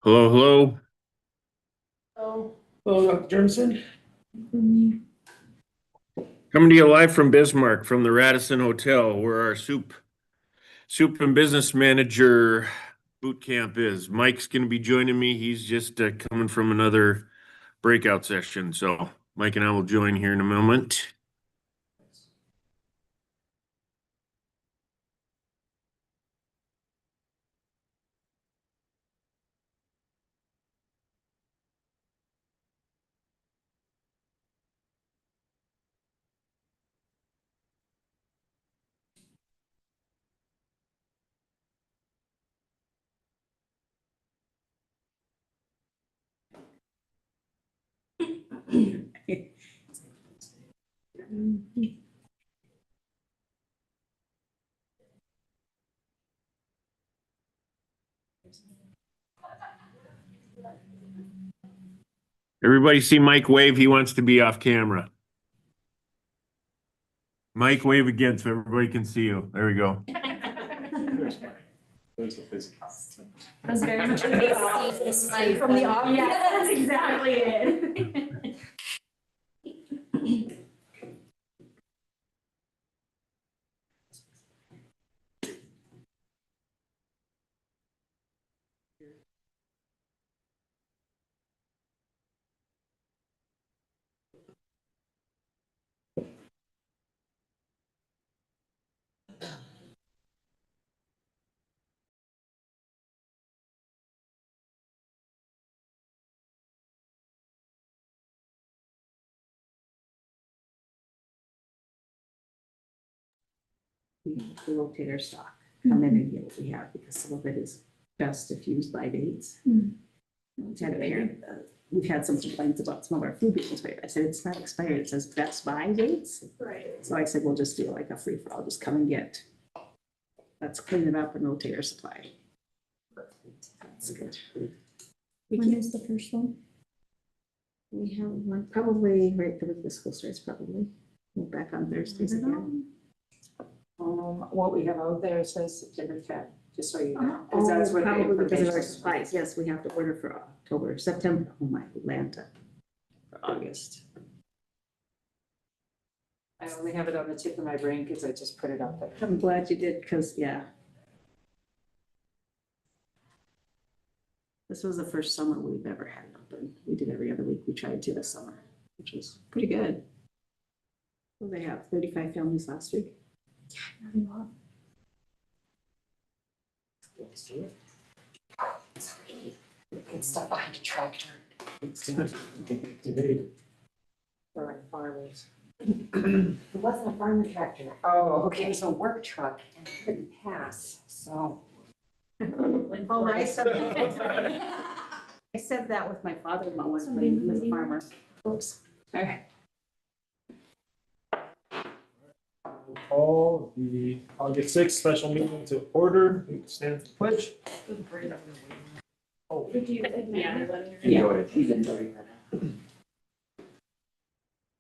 Hello, hello. Hello, Dr. Jameson. Coming to you live from Bismarck from the Radisson Hotel, where our soup and business manager boot camp is. Mike's going to be joining me. He's just coming from another breakout session. So Mike and I will join here in a moment. Everybody see Mike wave? He wants to be off camera. Mike, wave again so everybody can see you. There we go. There's the physical. That's very much from the office. Yeah, that's exactly it. The rotator stock come in and get what we have because some of it is best if used by dates. We've had some complaints about some of our food being expired. I said, it's not expired, it says best by dates. Right. So I said, we'll just do like a free for all, just come and get. Let's clean it up and rotator supply. That's good. When is the first one? We have one probably right for the school starts probably. We're back on Thursdays again. What we have out there says September 10th, just so you know. 'Cause Oh, that's what the probably because of our information supplies. Yes, we have to order for October, September, oh my, Atlanta. For August. I only have it on the tip of my brain because I just put it out there. I'm glad you did, because, yeah. This was the first summer we've ever had it open. We did every other week. We tried to this summer, which was pretty good. Well, they have 35 families last week. Good stuff behind a tractor for farmers. It wasn't a farmer tractor, Oh, it okay. was a work truck and it couldn't pass, so. Oh, I said that with my father-in-law once, when he was a farmer. Oops. All right. Call the August 6th special meeting to order. We stand for pledge. Oh,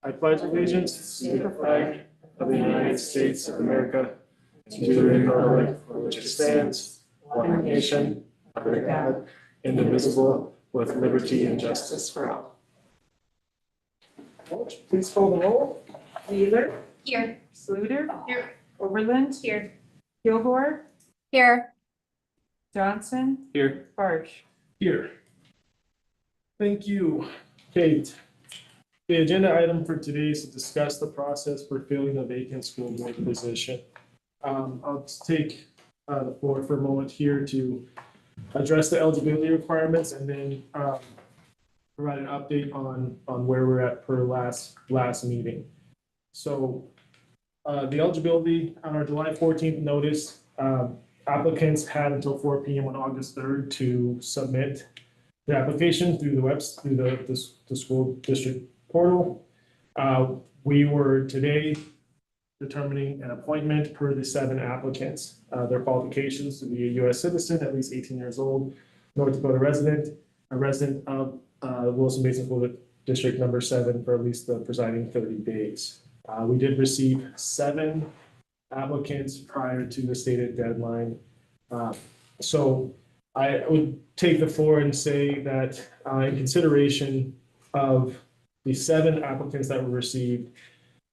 I pledge allegiance to the flag of the United States of America, to the republic for which it stands, one nation, under God, indivisible, with liberty and justice for all. Please call the roll. Wheeler, Here. Sluter. Here. Overland. Here. Kilgore, Here. Johnson, Here. Barge. Here. Thank you, Kate. The agenda item for today is to discuss the process for filling a vacant school board position. I'll just take the floor for a moment here to address the eligibility requirements and then provide an update on where we're at per last meeting. So the eligibility on our July 14th notice, applicants had until 4 p.m. on August 3rd to submit the application through the school district portal. We were today determining an appointment per the 7 applicants. Their qualifications to be a U.S. citizen, at least 18 years old, North Dakota resident, a resident of Wilson Basin School District number 7 for at least the presiding 30 days. We did receive 7 applicants prior to the stated deadline. So I would take the floor and say that in consideration of the 7 applicants that were received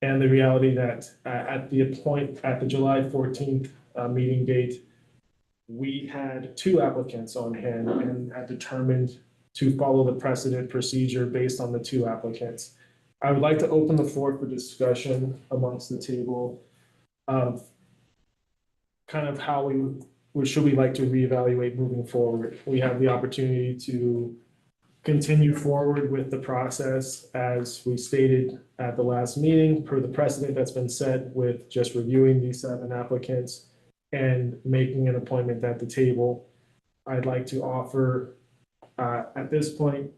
and the reality that at the July 14th meeting date, we had 2 applicants on hand and had determined to follow the precedent procedure based on the 2 applicants. I would like to open the floor for discussion amongst the table of kind of how should we like to reevaluate moving forward. We have the opportunity to continue forward with the process as we stated at the last meeting per the precedent that's been set with just reviewing these 7 applicants and making an appointment at the table. I'd like to offer, at this point,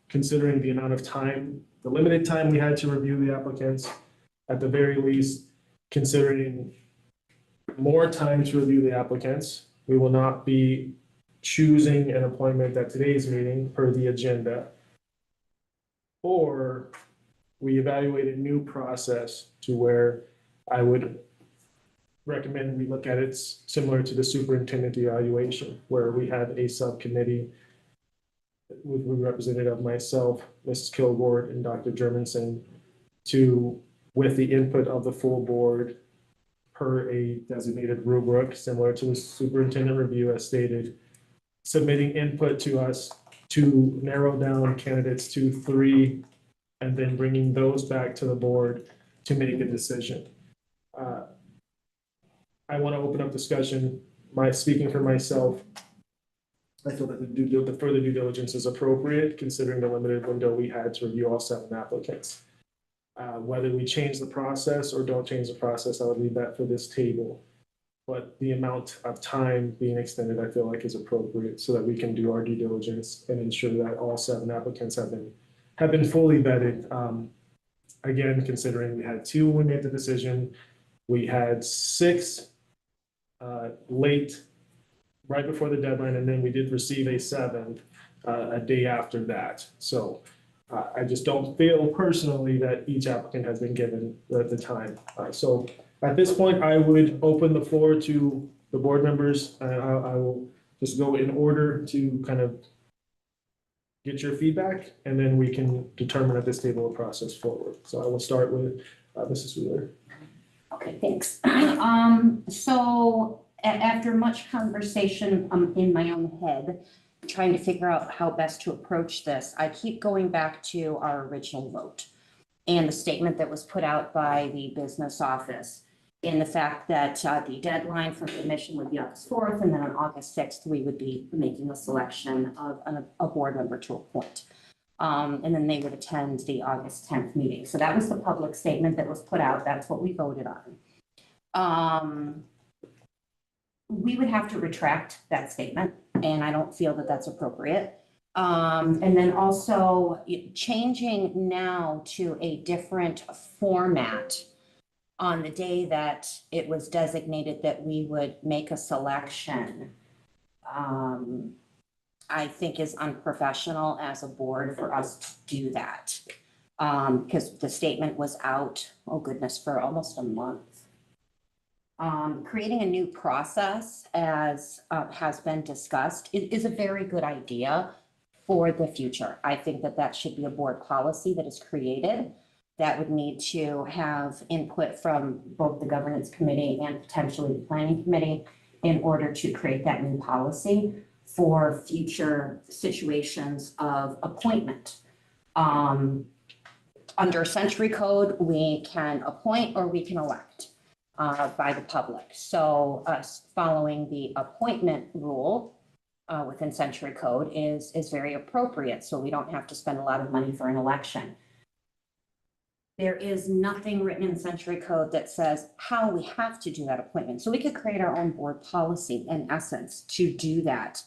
considering the amount of time, the limited time we had to review the applicants, at the very least, considering more time to review the applicants, we will not be choosing an appointment at today's meeting per the agenda. Or we evaluate a new process to where I would recommend we look at it similar to the superintendent evaluation, where we have a subcommittee with a representative of myself, Mrs. Kilgore, and Dr. Germanson, with the input of the full board per a designated rubric, similar to the superintendent review as stated, submitting input to us to narrow down candidates to 3, and then bringing those back to the board to make a decision. I want to open up discussion. Speaking for myself, I feel that the further due diligence is appropriate considering the limited window we had to review all 7 applicants. Whether we change the process or don't change the process, I would leave that for this table. But the amount of time being extended, I feel like is appropriate so that we can do our due diligence and ensure that all 7 applicants have been fully vetted. Again, considering we had 2 when we made the decision, we had 6 late, right before the deadline, and then we did receive a 7th a day after that. So I just don't feel personally that each applicant has been given the time. So at this point, I would open the floor to the board members. I will just go in order to kind of get your feedback, and then we can determine at this table a process forward. So I will start with Mrs. Wheeler. Okay, thanks. So after much conversation in my own head, trying to figure out how best to approach this, I keep going back to our original vote and the statement that was put out by the business office, and the fact that the deadline for submission would be August 4th, and then on August 6th, we would be making a selection of a board member to appoint. And then they would attend the August 10th meeting. So that was the public statement that was put out. That's what we voted on. We would have to retract that statement, and I don't feel that that's appropriate. And then also changing now to a different format on the day that it was designated that we would make a selection, I think is unprofessional as a board for us to do that. Because the statement was out, oh goodness, for almost a month. Creating a new process, as has been discussed, is a very good idea for the future. I think that that should be a board policy that is created that would need to have input from both the governance committee and potentially the planning committee in order to create that new policy for future situations of appointment. Under Century Code, we can appoint or we can elect by the public. So us following the appointment rule within Century Code is very appropriate. So we don't have to spend a lot of money for an election. There is nothing written in Century Code that says how we have to do that appointment. So we could create our own board policy in essence to do that.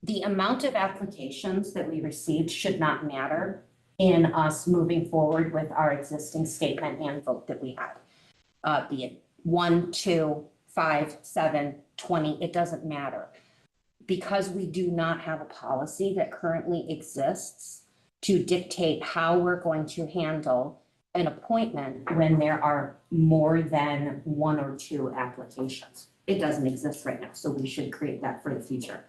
The amount of applications that we received should not matter in us moving forward with our existing statement and vote that we had. Be it 1, 2, 5, 7, 20, it doesn't matter. Because we do not have a policy that currently exists to dictate how we're going to handle an appointment when there are more than 1 or 2 applications. It doesn't exist right now, so we should create that for the future.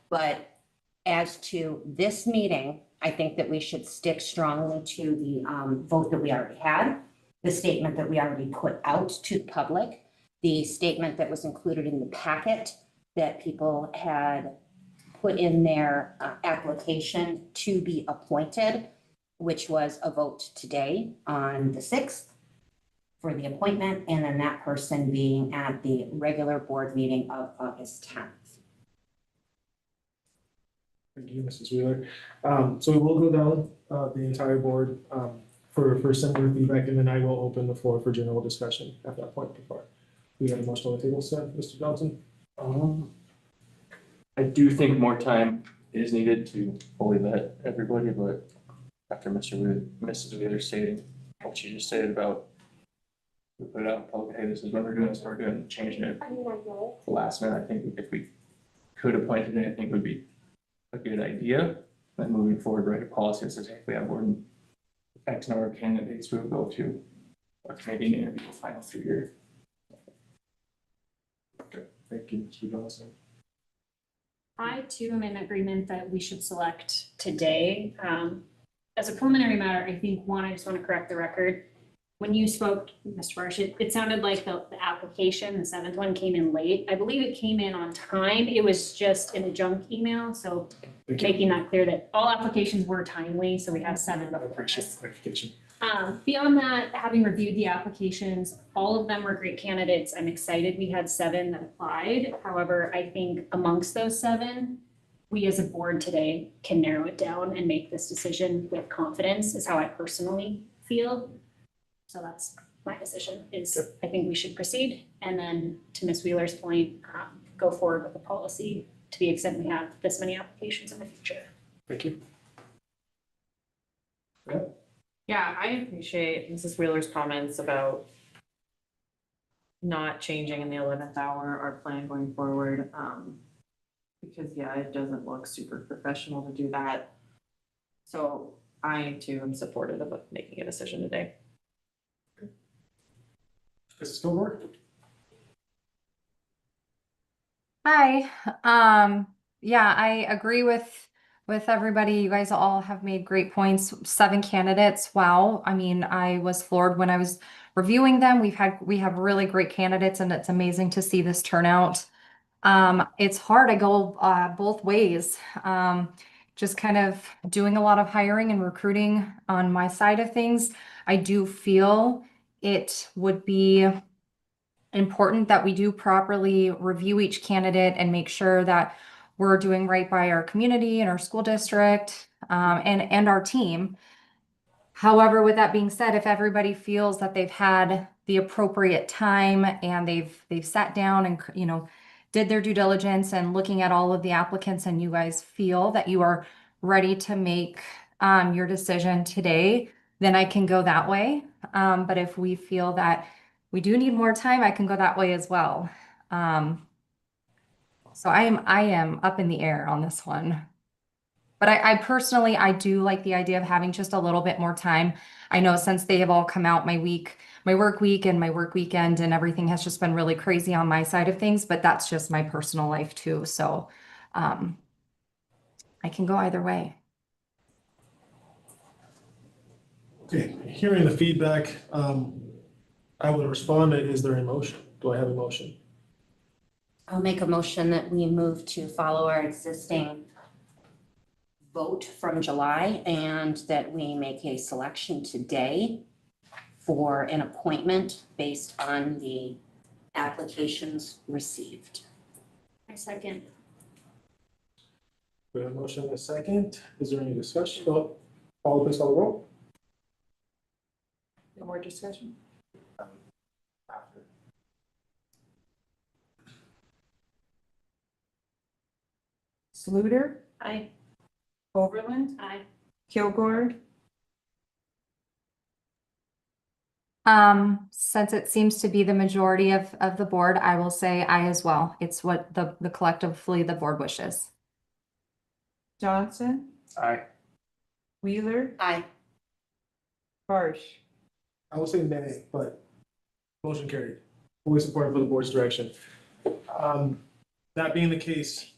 But as to this meeting, I think that we should stick strongly to the vote that we already had, the statement that we already put out to the public, the statement that was included in the packet that people had put in their application to be appointed, which was a vote today on the 6th for the appointment, and then that person being at the regular board meeting of August 10th. Thank you, Mrs. Wheeler. So we will go down, the entire board, for similar feedback, and then I will open the floor for general discussion at that point before. We have a motion on the table, sir, Mr. Johnson? I do think more time is needed to fully vet everybody, but after Mrs. Wheeler stating what she just stated about we put it out in public, hey, this is what we're doing, so we're doing, changing it the last minute, I think if we could appoint today, I think would be a good idea. Then moving forward, write a policy that says, hey, if we have more than X number of candidates, we will go to a Canadian interview final figure. Thank you, Mr. Johnson. I too am in agreement that we should select today. As a preliminary matter, I think, one, I just want to correct the record. When you spoke, Mr. Marsh, it sounded like the application, the 7th one, came in late. I believe it came in on time. It was just in a junk email, so Thank you. making that clear that all applications were timely, so we have 7 I before appreciate us. the clarification. Beyond that, having reviewed the applications, all of them were great candidates. I'm excited we had 7 that applied. However, I think amongst those 7, we as a board today can narrow it down and make this decision with confidence, is how I personally feel. So that's my decision, is I think we should proceed. And then to Ms. Wheeler's point, go forward with the policy to the extent we have this many applications in the future. Thank you. Yeah, I appreciate Mrs. Wheeler's comments about not changing in the 11th hour our plan going forward. Because yeah, it doesn't look super professional to do that. So I too am supportive of making a decision today. Mrs. Gilmore? Hi, yeah, I agree with everybody. You guys all have made great points. 7 candidates. Wow. I mean, I was floored when I was reviewing them. We have really great candidates, and it's amazing to see this turnout. It's hard. I go both ways. Just kind of doing a lot of hiring and recruiting on my side of things. I do feel it would be important that we do properly review each candidate and make sure that we're doing right by our community and our school district, and our team. However, with that being said, if everybody feels that they've had the appropriate time and they've sat down and, did their due diligence and looking at all of the applicants, and you guys feel that you are ready to make your decision today, then I can go that way. But if we feel that we do need more time, I can go that way as well. So I am up in the air on this one. But I personally, I do like the idea of having just a little bit more time. I know since they have all come out, my work week and my work weekend and everything has just been really crazy on my side of things, but that's just my personal life too. So I can go either way. Okay, hearing the feedback, I would respond, is there a motion? Do I have a motion? I'll make a motion that we move to follow our existing vote from July, and that we make a selection today for an appointment based on the applications received. I second. We have a motion and a second. Is there any discussion? All please call the roll. No more discussion? After. Sluter, Aye. Overland, Aye. Kilgore, Since it seems to be the majority of the board, I will say I as well. It's what the collectively the board wishes. Johnson, Aye. Wheeler, Aye. Barsh. I will say nay, but motion carried. Fully supported for the board's direction. That being the case,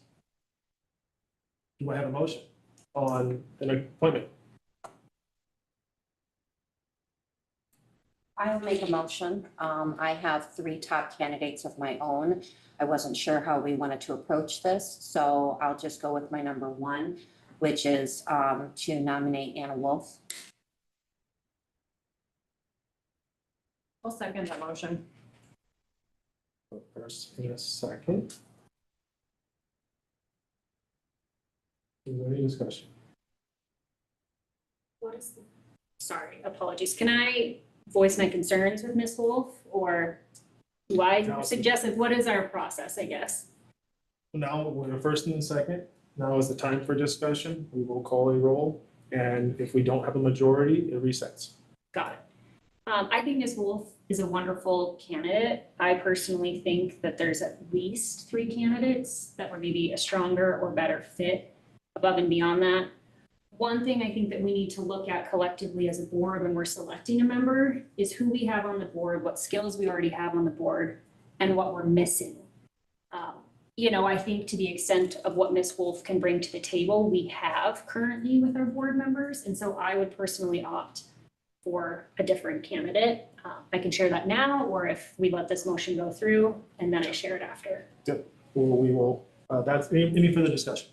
Do I have a motion on an appointment? I'll make a motion. I have 3 top candidates of my own. I wasn't sure how we wanted to approach this, so I'll just go with my number 1, which is to nominate Anna Wolf. I'll second that motion. First and a second. Is there any discussion? What is, sorry, apologies. Can I voice my concerns with Ms. Wolf, or do I No. suggest, what is our process, I guess? Now, we're first and second. Now is the time for discussion. We will call a roll, and if we don't have a majority, it resets. Got it. I think Ms. Wolf is a wonderful candidate. I personally think that there's at least 3 candidates that were maybe a stronger or better fit above and beyond that. One thing I think that we need to look at collectively as a board when we're selecting a member is who we have on the board, what skills we already have on the board, and what we're missing. I think to the extent of what Ms. Wolf can bring to the table, we have currently with our board members. And so I would personally opt for a different candidate. I can share that now, or if we let this motion go through and then I share it after. We will, that's, any further discussion?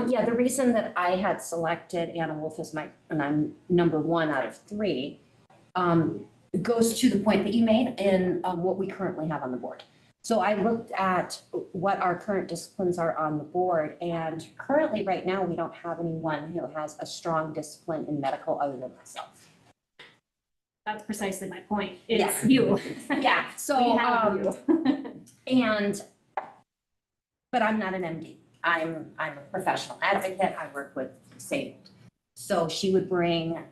Yeah, the reason that I had selected Anna Wolf as and I'm number 1 out of 3, goes to the point that you made in what we currently have on the board. So I looked at what our current disciplines are on the board, and currently, right now, we don't have anyone who has a strong discipline in medical other than myself. That's precisely my point. It's Yeah. you. Yeah, so, We have you. But I'm not an MD. I'm a professional advocate. I work with disabled. So she would bring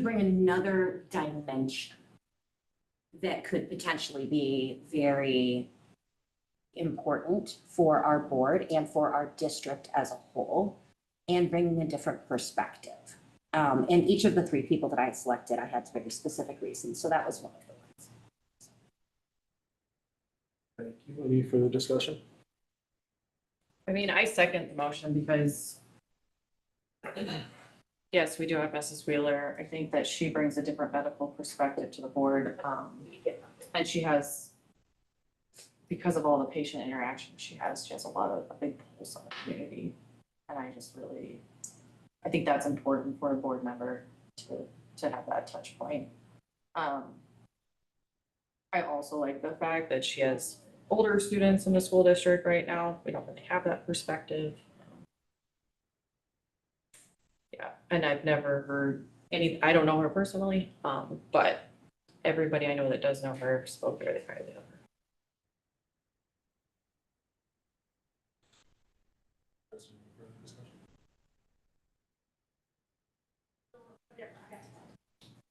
another dimension that could potentially be very important for our board and for our district as a whole, and bringing a different perspective. And each of the 3 people that I selected, I had very specific reasons. So that was one of the ones. Thank you. Any further discussion? I mean, I second the motion because yes, we do have Mrs. Wheeler. I think that she brings a different medical perspective to the board. And she has, because of all the patient interaction she has a big pulse on the community. And I think that's important for a board member to have that touch point. I also like the fact that she has older students in the school district right now. We don't really have that perspective. Yeah, and I've never heard I don't know her personally, but everybody I know that does know her spoke very highly of her.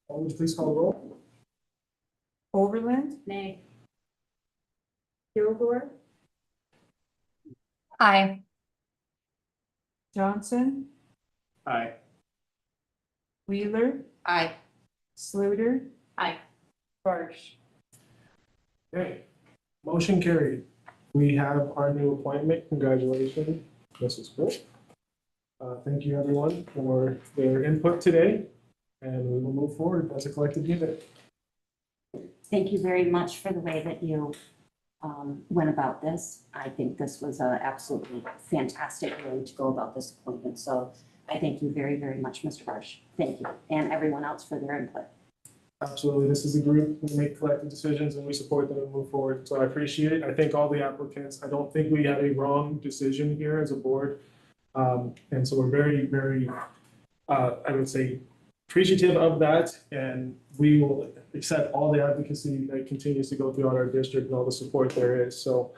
Would you please call the roll? Overland, Nay. Kilgore, Aye. Johnson, Aye. Wheeler, Aye. Sluter. Aye. Barsh. Okay, motion carried. We have our new appointment. Congratulations, Mrs. Wolf. Thank you, everyone, for their input today, and we will move forward as a collective unit. Thank you very much for the way that you went about this. I think this was a absolutely fantastic way to go about this appointment. So I thank you very, very much, Mr. Barsh. Thank you, and everyone else for their input. Absolutely, this is a group, we make collective decisions and we support them and move forward, so I appreciate it. I thank all the applicants. I don't think we had a wrong decision here as a board. And so we're very, very, I would say, appreciative of that, and we will accept all the advocacy that continues to go throughout our district and all the support there is. So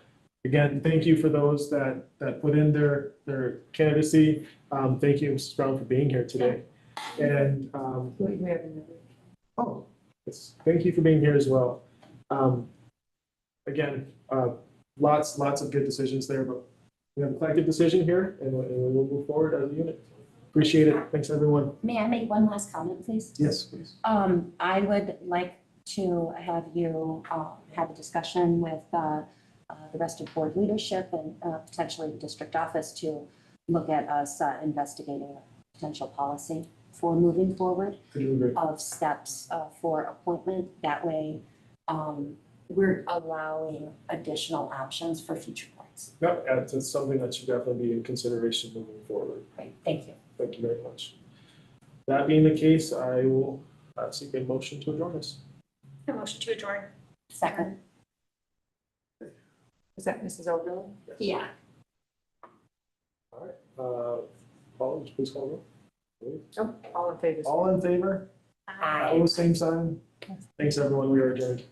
again, thank you for those that put in their candidacy. Thank you, Mrs. Brown, for being here today. And, We have another. oh, yes, thank you for being here as well. Again, lots of good decisions there, but we have a collective decision here, and we will move forward as a unit. Appreciate it. Thanks, everyone. May I make one last comment, please? Yes, please. I would like to have you have a discussion with the rest of board leadership and potentially the district office to look at us investigating a potential policy for moving forward Could you agree? of steps for appointment. That way, we're allowing additional options for future boards. No, it's something that should definitely be in consideration moving forward. Great, thank you. Thank you very much. That being the case, I will seek a motion to adjourn us. A motion to adjourn. Second. Is that Mrs. O'Reilly? Yeah. All right, Paula, would you please call the roll? Oh, all in favor? All in favor? Aye. Opposed, same sign. Thanks, everyone. We are adjourned.